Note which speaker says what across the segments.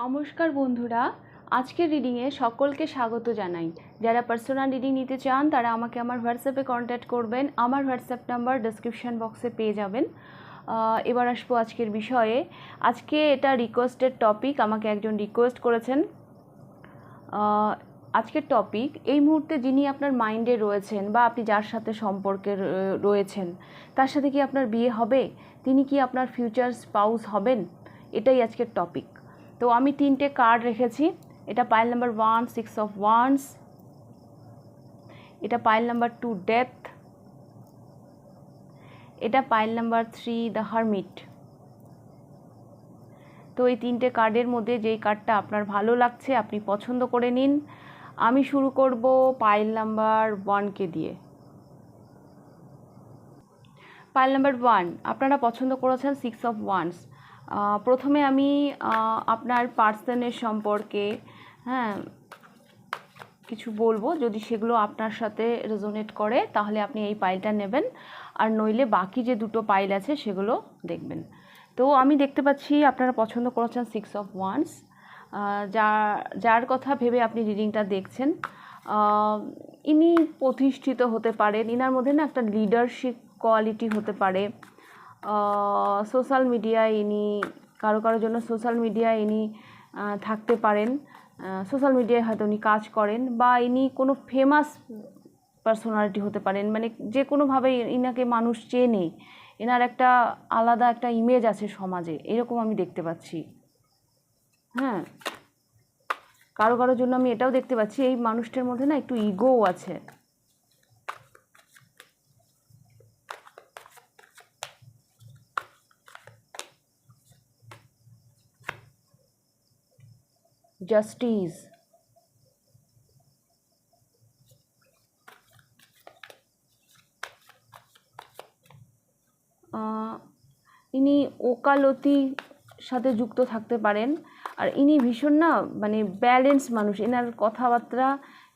Speaker 1: নমস্কার বন্ধুরা, আজকের রিডিংয়ে সকলকে স্বাগত জানাই। যারা পার্সোনাল রিডিং নিতে চান তারা আমাকে আমার হোয়াটসঅ্যাপে কন্ট্যাক্ট করবেন। আমার হোয়াটসঅ্যাপ নাম্বার ডেসক্রিপশন বক্সে পেয়ে যাবেন। এবার আসবো আজকের বিষয়ে। আজকে এটা রিকোয়েস্টেড টপিক, আমাকে একজন রিকোয়েস্ট করেছেন। আজকের টপিক, এই মুহূর্তে যিনি আপনার মাইন্ডে রয়েছেন বা আপনি যার সাথে সম্পর্কে রয়েছেন তার সাথে কি আপনার বিয়ে হবে, তিনি কি আপনার ফিউচার স্পাউস হবেন, এটাই আজকের টপিক। তো আমি 3টে কার্ড রেখেছি। এটা পাইল নাম্বার 1 6 অফ ওয়ান্ডস, এটা পাইল নাম্বার 2 ডেথ, এটা পাইল নাম্বার 3 দ্য হারমিট। তো এই 3টে কার্ডের মধ্যে যেই কার্ডটা আপনার ভালো লাগছে আপনি পছন্দ করে নিন। আমি শুরু করব পাইল নাম্বার 1কে দিয়ে। পাইল নাম্বার 1 আপনারা পছন্দ করেছেন 6 অফ ওয়ান্ডস। প্রথমে আমি আপনার পার্সনের সম্পর্কে কিছু বলবো, যদি সেগুলো আপনার সাথে রেজোনেট করে তাহলে আপনি এই পাইলটা নেবেন, আর নইলে বাকি যে দুটো পাইল আছে সেগুলো দেখবেন। তো আমি দেখতে পাচ্ছি আপনারা পছন্দ করেছেন 6 অফ ওয়ান্ডস। যার কথা ভেবে আপনি রিডিংটা দেখছেন, ইনি প্রতিষ্ঠিত হতে পারেন। ইনার মধ্যে না একটা লিডারশিপ কোয়ালিটি হতে পারে। সোশ্যাল মিডিয়ায় ইনি কারো জন্য সোশ্যাল মিডিয়ায় ইনি থাকতে পারেন। সোশ্যাল মিডিয়ায় হয়তো উনি কাজ করেন, বা ইনি কোনো ফেমাস পার্সোনালিটি হতে পারেন, মানে যে কোনোভাবে ইনাকে মানুষ চেনে, এনার একটা আলাদা একটা ইমেজ আছে সমাজে, এরকম আমি দেখতে পাচ্ছি। কারোর জন্য আমি এটাও দেখতে পাচ্ছি, এই মানুষটার মধ্যে না একটু ইগোও আছে। জাস্টিস, ইনি ওকালতির সাথে যুক্ত থাকতে পারেন। আর ইনি ভীষণ না মানে ব্যালেন্স মানুষ, এনার কথাবার্তা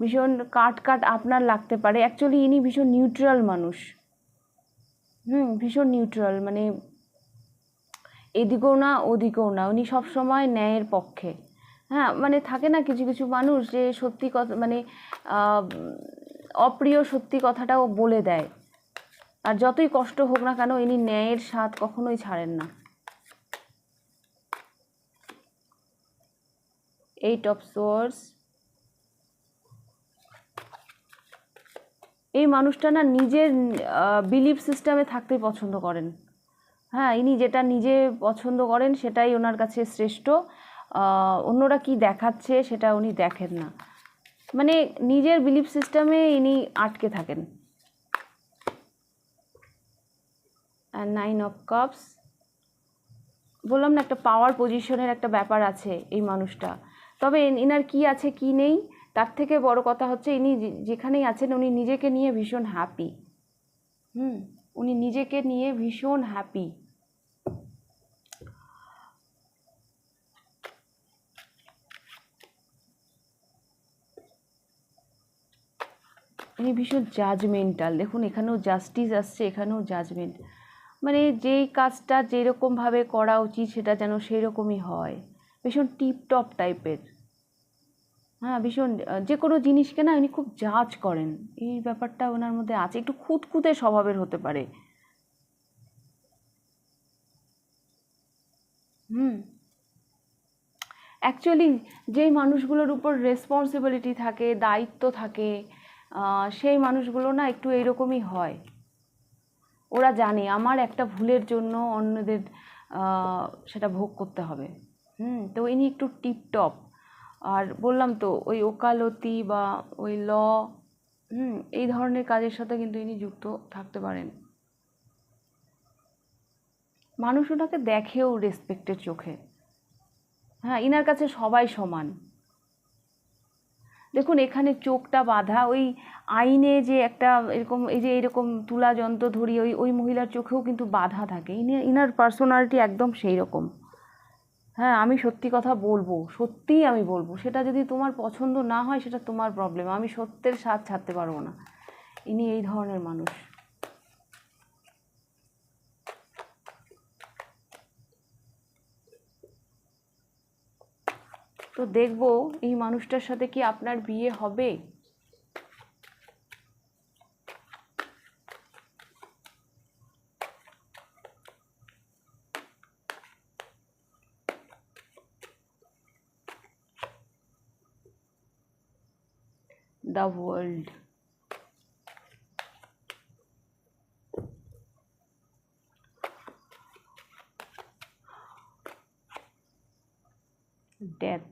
Speaker 1: ভীষণ কাট আপনার লাগতে পারে। অ্যাকচুয়ালি ইনি ভীষণ নিউট্রাল মানুষ। ভীষণ নিউট্রাল, মানে এদিকেও না ওদিকেও না, উনি সবসময় ন্যায়ের পক্ষে। মানে থাকে না কিছু কিছু মানুষ যে সত্যি কথা, মানে অপ্রিয় সত্যি কথাটাও বলে দেয়, আর যতই কষ্ট হোক না কেন ইনি ন্যায়ের স্বাদ কখনোই ছাড়েন না। 8 অফ সোর্স। এই মানুষটা না নিজের বিলিফ সিস্টেমে থাকতে পছন্দ করেন। ইনি যেটা নিজে পছন্দ করেন সেটাই ওনার কাছে শ্রেষ্ঠ। অন্যরা কি দেখাচ্ছে সেটা উনি দেখেন না, মানে নিজের বিলিফ সিস্টেমে ইনি আটকে থাকেন। 9 অফ কাপস। বললাম না একটা পাওয়ার পজিশনের একটা ব্যাপার আছে এই মানুষটা। তবে ইনার কি আছে কি নেই তার থেকে বড় কথা হচ্ছে ইনি যেখানেই আছেন উনি নিজেকে নিয়ে ভীষণ হ্যাপি। উনি নিজেকে নিয়ে ভীষণ হ্যাপি। ইনি ভীষণ জাজমেন্টাল। দেখুন এখানেও জাস্টিস আসছে, এখানেও জাজমেন্ট, মানে যেই কাজটা যেরকমভাবে করা উচিত সেটা যেন সেই রকমই হয়। ভীষণ টিপটপ টাইপের। ভীষণ যে কোনো জিনিসকে না উনি খুব জাজ করেন, এই ব্যাপারটা ওনার মধ্যে আছে। একটু খুঁতখুঁতে স্বভাবের হতে পারে। অ্যাকচুয়ালি যেই মানুষগুলোর উপর রেসপন্সিবিলিটি থাকে, দায়িত্ব থাকে, সেই মানুষগুলো না একটু এইরকমই হয়। ওরা জানে আমার একটা ভুলের জন্য অন্যদের সেটা ভোগ করতে হবে। তো ইনি একটু টিপটপ। আর বললাম তো ওই ওকালতি বা ওই ল এই ধরনের কাজের সাথে কিন্তু ইনি যুক্ত থাকতে পারেন। মানুষ ওনাকে দেখেও রেসপেক্টের চোখে। ইনার কাছে সবাই সমান। দেখুন এখানে চোখটা বাঁধা, ওই আইনে যে একটা এরকম এই যে এরকম তুলা যন্ত্র ধরি ওই মহিলার চোখেও কিন্তু বাঁধা থাকে। ইনার পার্সোনালিটি একদম সেই রকম। আমি সত্যি কথা বলবো, সত্যিই আমি বলবো, সেটা যদি তোমার পছন্দ না হয় সেটা তোমার প্রবলেম, আমি সত্যের স্বাদ ছাড়তে পারবো না। ইনি এই ধরনের মানুষ। তো দেখব এই মানুষটার সাথে কি আপনার বিয়ে হবে। The world, death,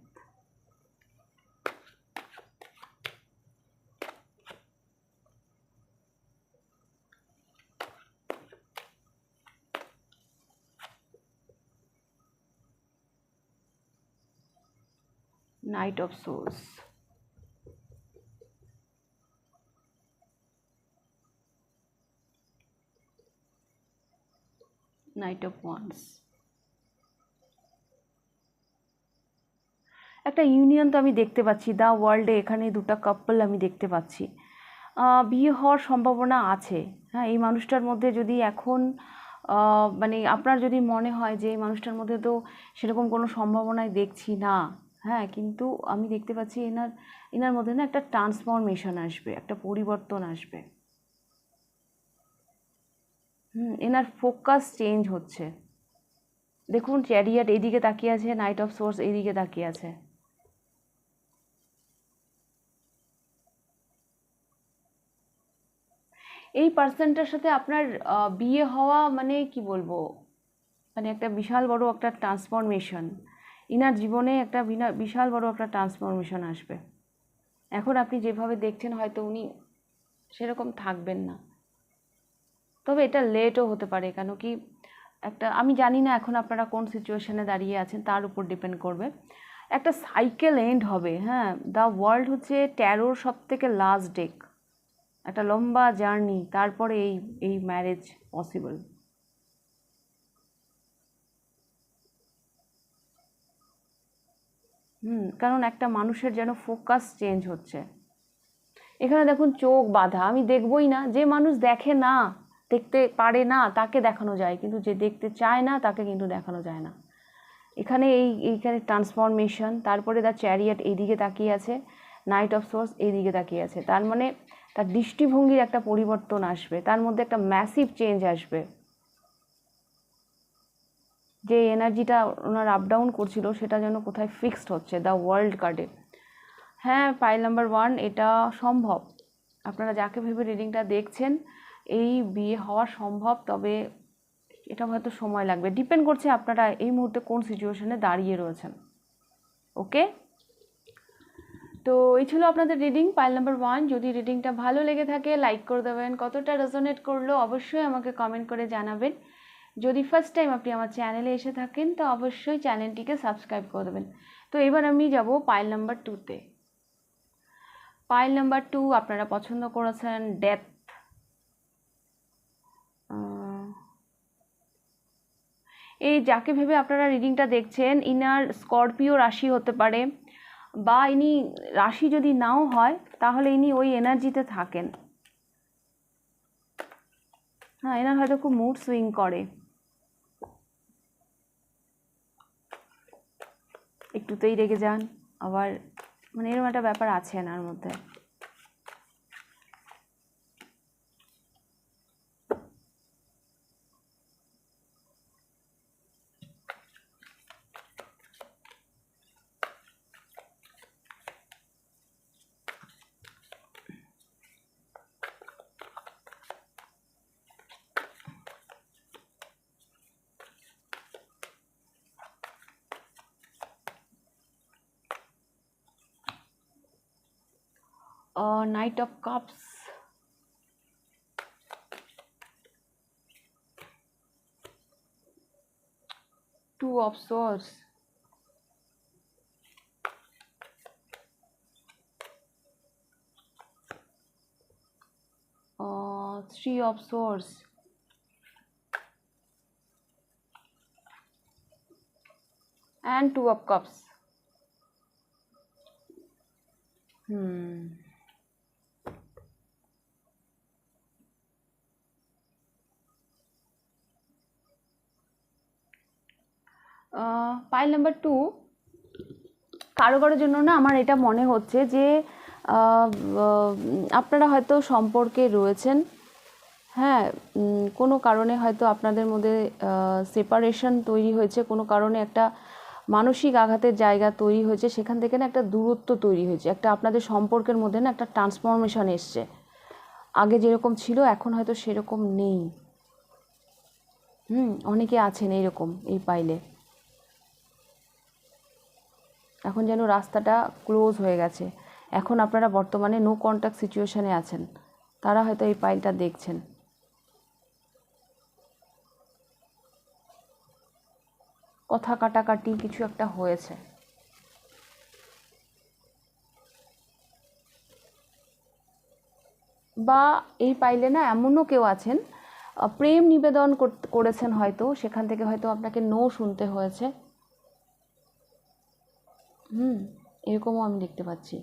Speaker 1: knight of swords, knight of wands. একটা ইউনিয়ন তো আমি দেখতে পাচ্ছি দ্য ওয়ার্ল্ডে, এখানে দুটো কাপল আমি দেখতে পাচ্ছি। বিয়ে হওয়ার সম্ভাবনা আছে। হ্যাঁ, এই মানুষটার মধ্যে যদি এখন মানে আপনার যদি মনে হয় যে এই মানুষটার মধ্যে তো সেরকম কোনো সম্ভাবনাই দেখছি না, হ্যাঁ, কিন্তু আমি দেখতে পাচ্ছি এনার মধ্যে না একটা ট্রান্সফরমেশন আসবে, একটা পরিবর্তন আসবে। এনার ফোকাস চেঞ্জ হচ্ছে। দেখুন, চ্যারিয়াট এইদিকে তাকিয়ে আছে, নাইট অফ সোর্স এইদিকে তাকিয়ে আছে। এই পার্সনটার সাথে আপনার বিয়ে হওয়া মানে কি বলবো, মানে একটা বিশাল বড় একটা ট্রান্সফরমেশন, ইনার জীবনে একটা বিশাল বড় একটা ট্রান্সফরমেশন আসবে। এখন আপনি যেভাবে দেখছেন হয়তো উনি সেরকম থাকবেন না, তবে এটা লেটও হতে পারে। কেন কি, একটা আমি জানি না এখন আপনারা কোন সিচুয়েশনে দাঁড়িয়ে আছেন, তার উপর ডিপেন্ড করবে। একটা সাইকেল এন্ড হবে। হ্যাঁ, দ্য ওয়ার্ল্ড হচ্ছে ট্যারোর সব থেকে লাস্ট ডেক, একটা লম্বা জার্নি, তারপরে এই ম্যারেজ পসিবল। কারণ একটা মানুষের যেন ফোকাস চেঞ্জ হচ্ছে। এখানে দেখুন চোখ বাঁধা, আমি দেখবই না। যে মানুষ দেখে না, দেখতে পারে না, তাকে দেখানো যায়, কিন্তু যে দেখতে চায় না তাকে কিন্তু দেখানো যায় না। এখানে এইখানে ট্রান্সফরমেশন, তারপরে দ্য চ্যারিয়ট এইদিকে তাকিয়ে আছে, নাইট অফ সোর্স এইদিকে তাকিয়ে আছে। তার মানে তার দৃষ্টিভঙ্গির একটা পরিবর্তন আসবে, তার মধ্যে একটা ম্যাসিভ চেঞ্জ আসবে। যে এনার্জিটা ওনার আপ ডাউন করছিল সেটা যেন কোথায় ফিক্সড হচ্ছে দ্য ওয়ার্ল্ড কার্ডে। হ্যাঁ, পাইল নাম্বার 1, এটা সম্ভব। আপনারা যাকে ভেবে রিডিংটা দেখছেন, এই বিয়ে হওয়া সম্ভব, তবে এটা হয়তো সময় লাগবে। ডিপেন্ড করছে আপনারা এই মুহূর্তে কোন সিচুয়েশনে দাঁড়িয়ে রয়েছেন। ওকে, তো এই ছিল আপনাদের রিডিং পাইল নাম্বার 1। যদি রিডিংটা ভালো লেগে থাকে লাইক করে দেবেন, কতটা রেজোনেট করলো অবশ্যই আমাকে কমেন্ট করে জানাবেন। যদি ফার্স্ট টাইম আপনি আমার চ্যানেলে এসে থাকেন তো অবশ্যই চ্যানেলটিকে সাবস্ক্রাইব করে দেবেন। তো এবার আমি যাব পাইল নাম্বার 2-তে। পাইল নাম্বার 2 আপনারা পছন্দ করেছেন ডেথ। এই যাকে ভেবে আপনারা রিডিংটা দেখছেন, ইনার স্করপিও রাশি হতে পারে, বা ইনি রাশি যদি নাও হয় তাহলে ইনি ওই এনার্জিতে থাকেন। হ্যাঁ, এনার হয়তো খুব মুড সুইং করে, একটুতেই রেগে যান, আবার মানে এরকম একটা ব্যাপার আছে এনার মধ্যে। Knight of Cups, Two of Swords, Three of Swords, and Two of Cups. Pile number 2, কারো কারোর জন্য না আমার এটা মনে হচ্ছে যে আপনারা হয়তো সম্পর্কে রয়েছেন, হ্যাঁ, কোনো কারণে হয়তো আপনাদের মধ্যে সেপারেশন তৈরি হয়েছে, কোনো কারণে একটা মানসিক আঘাতের জায়গা তৈরি হয়েছে, সেখান থেকে না একটা দূরত্ব তৈরি হয়েছে, একটা আপনাদের সম্পর্কের মধ্যে না একটা ট্রান্সফরমেশন এসছে। আগে যেরকম ছিল এখন হয়তো সেরকম নেই। অনেকে আছেন এইরকম এই পাইলে, এখন যেন রাস্তাটা ক্লোজ হয়ে গেছে। এখন আপনারা বর্তমানে নো কন্ট্যাক্ট সিচুয়েশানে আছেন, তারা হয়তো এই পাইলটা দেখছেন। কথা কাটাকাটি কিছু একটা হয়েছে। বা এই পাইলে না এমনও কেউ আছেন প্রেম নিবেদন করেছেন, হয়তো সেখান থেকে হয়তো আপনাকে নো শুনতে হয়েছে। এরকমও আমি দেখতে পাচ্ছি।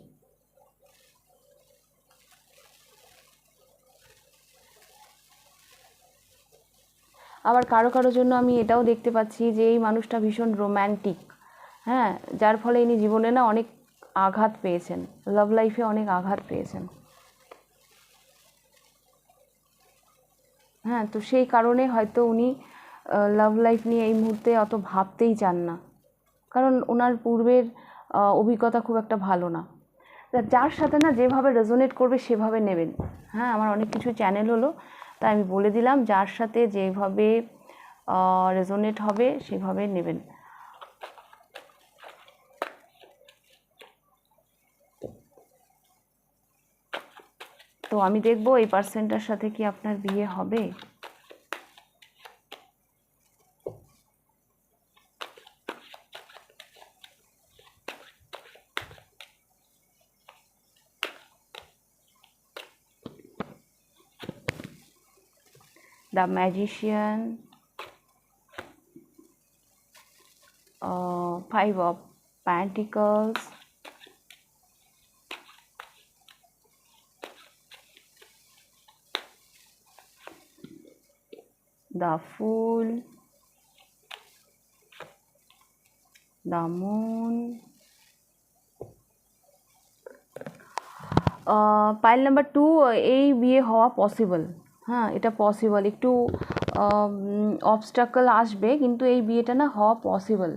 Speaker 1: আবার কারো কারো জন্য আমি এটাও দেখতে পাচ্ছি যে এই মানুষটা ভীষণ রোম্যান্টিক, হ্যাঁ, যার ফলে ইনি জীবনে না অনেক আঘাত পেয়েছেন, লাভ লাইফে অনেক আঘাত পেয়েছেন। হ্যাঁ, তো সেই কারণে হয়তো উনি লাভ লাইফ নিয়ে এই মুহূর্তে অত ভাবতেই চান না, কারণ ওনার পূর্বের অভিজ্ঞতা খুব একটা ভালো না। যার সাথে না যেভাবে রেজোনেট করবে সেভাবে নেবেন। হ্যাঁ, আমার অনেক কিছু চ্যানেল হলো, তাই আমি বলে দিলাম যার সাথে যেভাবে রেজোনেট হবে সেভাবে নেবেন। তো আমি দেখব এই পার্সনটার সাথে কি আপনার বিয়ে হবে। The Magician, 5 of Pentacles, the Fool, the Moon. Pile number 2, এই বিয়ে হওয়া পসিবল। হ্যাঁ, এটা পসিবল, একটু অবস্টাকল আসবে কিন্তু এই বিয়েটা না হওয়া পসিবল।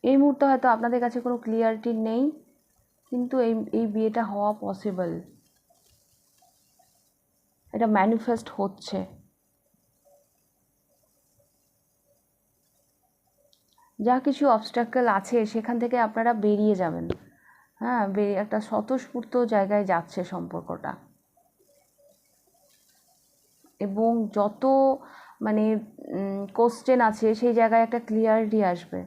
Speaker 1: এই মুহূর্তে হয়তো আপনাদের কাছে কোনো ক্লিয়ারিটি নেই, কিন্তু এই বিয়েটা হওয়া পসিবল, এটা ম্যানিফেস্ট হচ্ছে। যা কিছু অবস্টাকল আছে সেখান থেকে আপনারা বেরিয়ে যাবেন। হ্যাঁ, একটা স্বতঃস্ফূর্ত জায়গায় যাচ্ছে সম্পর্কটা, এবং যত মানে কোশ্চেন আছে সেই জায়গায় একটা ক্লিয়ারিটি আসবে।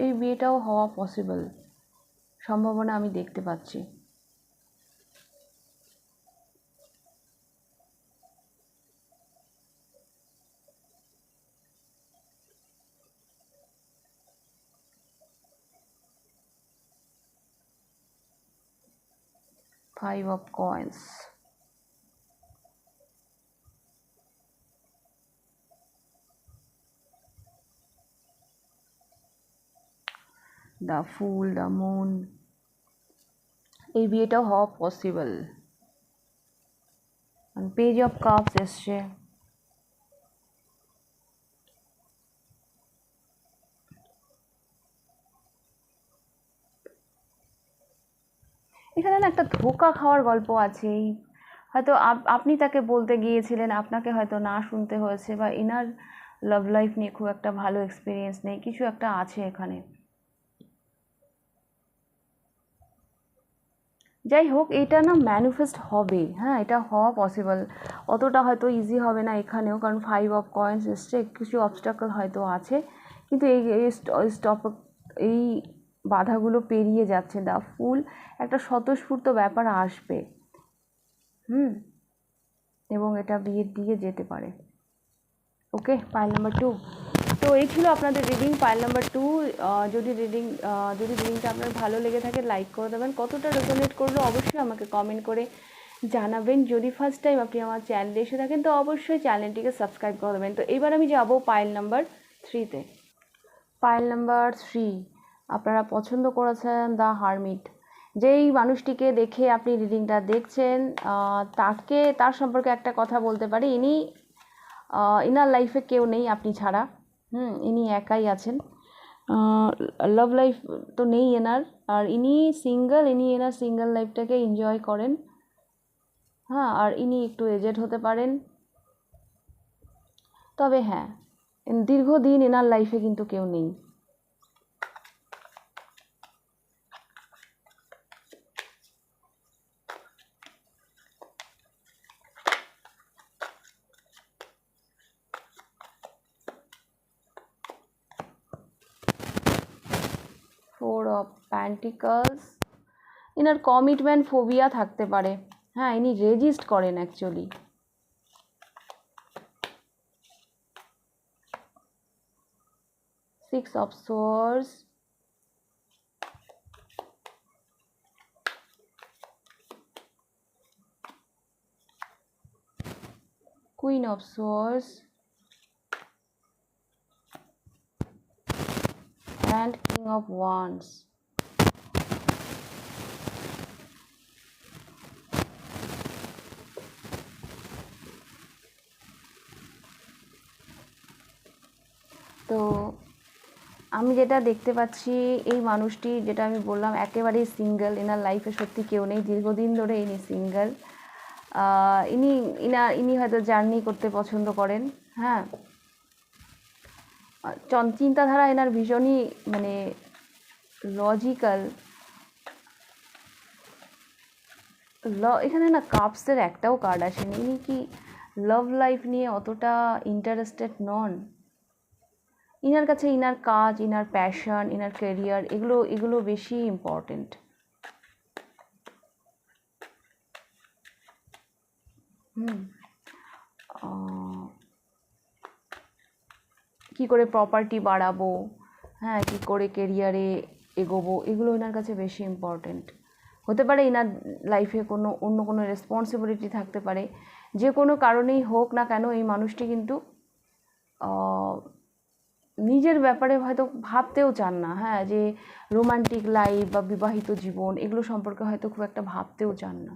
Speaker 1: এই বিয়েটাও হওয়া পসিবল, সম্ভাবনা আমি দেখতে পাচ্ছি। Five of Coins, the Fool, the Moon, এই বিয়েটাও হওয়া পসিবল। পেজ অফ কাপস এসছে, এখানে না একটা ধোঁকা খাওয়ার গল্প আছে। হয়তো আপনি তাকে বলতে গিয়েছিলেন, আপনাকে হয়তো না শুনতে হয়েছে, বা ইনার লাভ লাইফ নিয়ে খুব একটা ভালো এক্সপিরিয়েন্স নেই, কিছু একটা আছে এখানে। যাই হোক, এটা না ম্যানিফেস্ট হবে। হ্যাঁ, এটা হওয়া পসিবল, অতটা হয়তো ইজি হবে না এখানেও, কারণ 5 অফ কয়েন্স এসছে, কিছু অবস্টাকল হয়তো আছে, কিন্তু এই বাধাগুলো পেরিয়ে যাচ্ছে। দ্য ফুল, একটা স্বতঃস্ফূর্ত ব্যাপার আসবে, এবং এটা বিয়ের দিকে যেতে পারে। ওকে, পাইল নাম্বার 2। তো এই ছিল আপনাদের রিডিং, পাইল নাম্বার 2। যদি রিডিংটা আপনার ভালো লেগে থাকে লাইক করে দেবেন, কতটা রেজোনেট করলো অবশ্যই আমাকে কমেন্ট করে জানাবেন। যদি ফার্স্ট টাইম আপনি আমার চ্যানেলে এসে থাকেন তো অবশ্যই চ্যানেলটিকে সাবস্ক্রাইব করে দেবেন। তো এবার আমি যাব পাইল নাম্বার 3-তে। পাইল নাম্বার 3 আপনারা পছন্দ করেছেন দ্য হারমিট। যেই মানুষটিকে দেখে আপনি রিডিংটা দেখছেন তার সম্পর্কে একটা কথা বলতে পারি, ইনার লাইফে কেউ নেই আপনি ছাড়া। ইনি একাই আছেন, লাভ লাইফ তো নেই এনার, আর ইনি সিঙ্গেল, এনার সিঙ্গেল লাইফটাকে এনজয় করেন। হ্যাঁ, আর ইনি একটু এজেড হতে পারেন, তবে হ্যাঁ দীর্ঘদিন এনার লাইফে কিন্তু কেউ নেই। Four of pentacles, inner commitment phobia থাকতে পারে। হ্যাঁ, ইনি রেজিস্ট করেন actually. Six of swords, queen of swords and king of wands. তো আমি যেটা দেখতে পাচ্ছি, এই মানুষটি যেটা আমি বললাম একেবারেই সিঙ্গেল, এনার লাইফে সত্যি কেউ নেই, দীর্ঘদিন ধরে ইনি সিঙ্গেল। ইনি হয়তো জার্নি করতে পছন্দ করেন। হ্যাঁ, চিন্তাধারা এনার ভীষণই মানে লজিক্যাল। এখানে না কাপসের একটাও কার্ড আসেনি। ইনি কি লাভ লাইফ নিয়ে অতটা ইন্টারেস্টেড নন। ইনার কাছে ইনার কাজ, ইনার প্যাশন, ইনার ক্যারিয়ার এগুলো বেশি ইম্পর্টেন্ট। কি করে প্রপার্টি বাড়াবো, হ্যাঁ কি করে কেরিয়ারে এগোবো, এগুলো এনার কাছে বেশি ইম্পর্টেন্ট। হতে পারে এনার লাইফে অন্য কোনো রেসপন্সিবিলিটি থাকতে পারে। যে কোনো কারণেই হোক না কেন এই মানুষটি কিন্তু নিজের ব্যাপারে হয়তো ভাবতেও চান না। হ্যাঁ, যে রোমান্টিক লাইফ বা বিবাহিত জীবন এগুলো সম্পর্কে হয়তো খুব একটা ভাবতেও চান না।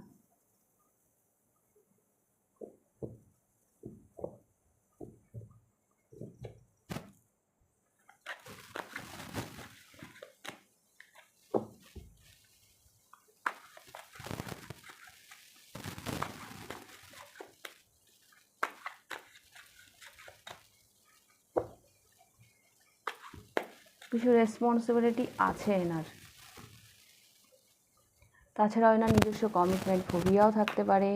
Speaker 1: কিছু রেসপন্সিবিলিটি আছে এনার, তাছাড়াও এনার নিজস্ব কমিটমেন্ট ফোবিয়াও থাকতে পারে।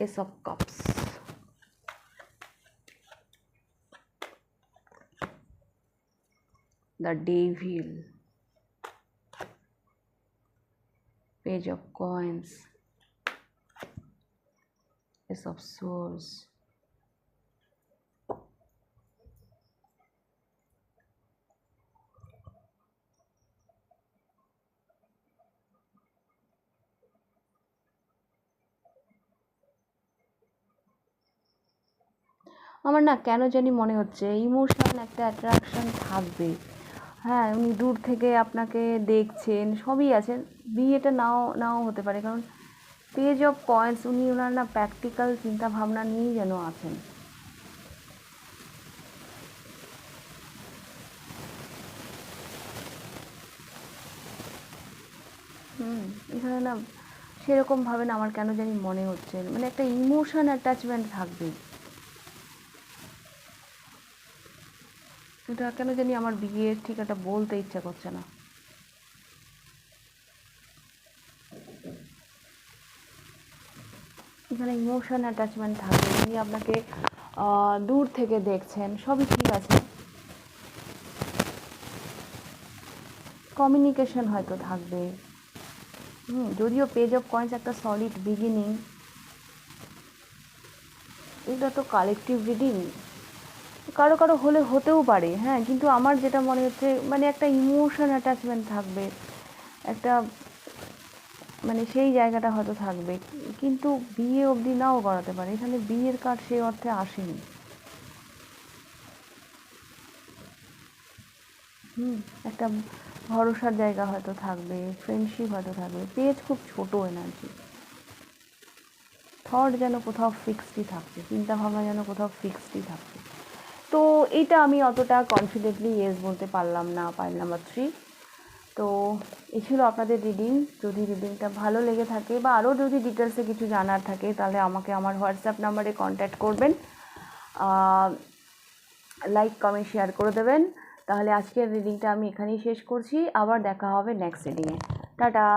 Speaker 1: Ace of Cups, the Devil, Page of Coins, Ace of Swords, আমার না কেন জানি মনে হচ্ছে ইমোশনাল একটা অ্যাট্রাকশন থাকবে। হ্যাঁ, উনি দূর থেকে আপনাকে দেখছেন, সবই আছে, বিয়েটা নাও হতে পারে, কারণ পেজ অফ কয়েন্স উনি ওনার না প্র্যাকটিক্যাল চিন্তা ভাবনা নিয়েই যেন আছেন। এখানে না সেরকমভাবে না আমার কেন জানি মনে হচ্ছে, মানে একটা ইমোশন অ্যাটাচমেন্ট থাকবে। এটা কেন জানি আমার বিয়ের ঠিক একটা বলতে ইচ্ছা করছে না। এখানে ইমোশন অ্যাটাচমেন্ট থাকবে, উনি আপনাকে দূর থেকে দেখছেন, সবই ঠিক আছে, কমিউনিকেশন হয়তো থাকবে। যদিও পেজ অফ কয়েন্স একটা সলিড বিগিনিং, এটা তো কালেকটিভ রিডিং, কারো কারো হলে হতেও পারে, হ্যাঁ, কিন্তু আমার যেটা মনে হচ্ছে মানে একটা ইমোশন অ্যাটাচমেন্ট থাকবে, একটা মানে সেই জায়গাটা হয়তো থাকবে, কিন্তু বিয়ে অবধি নাও করাতে পারে, এখানে বিয়ের কার্ড সেই অর্থে আসেনি। একটা ভরসার জায়গা হয়তো থাকবে, ফ্রেন্ডশিপ হয়তো থাকবে, পেজ খুব ছোট এনার্জি, থট যেন কোথাও ফিক্সডই থাকছে, চিন্তাভাবনা যেন কোথাও ফিক্সডই থাকছে। তো এইটা আমি অতটা কনফিডেন্টলি ইয়েস বলতে পারলাম না, পাইল নাম্বার 3। তো এই ছিল আপনাদের রিডিং। যদি রিডিংটা ভালো লেগে থাকে বা আরও যদি ডিটেলসে কিছু জানার থাকে তাহলে আমাকে আমার হোয়াটসঅ্যাপ নাম্বারে কন্ট্যাক্ট করবেন, লাইক কমেন্ট শেয়ার করে দেবেন। তাহলে আজকের রিডিংটা আমি এখানেই শেষ করছি, আবার দেখা হবে নেক্সট রিডিংয়ে। টাটা।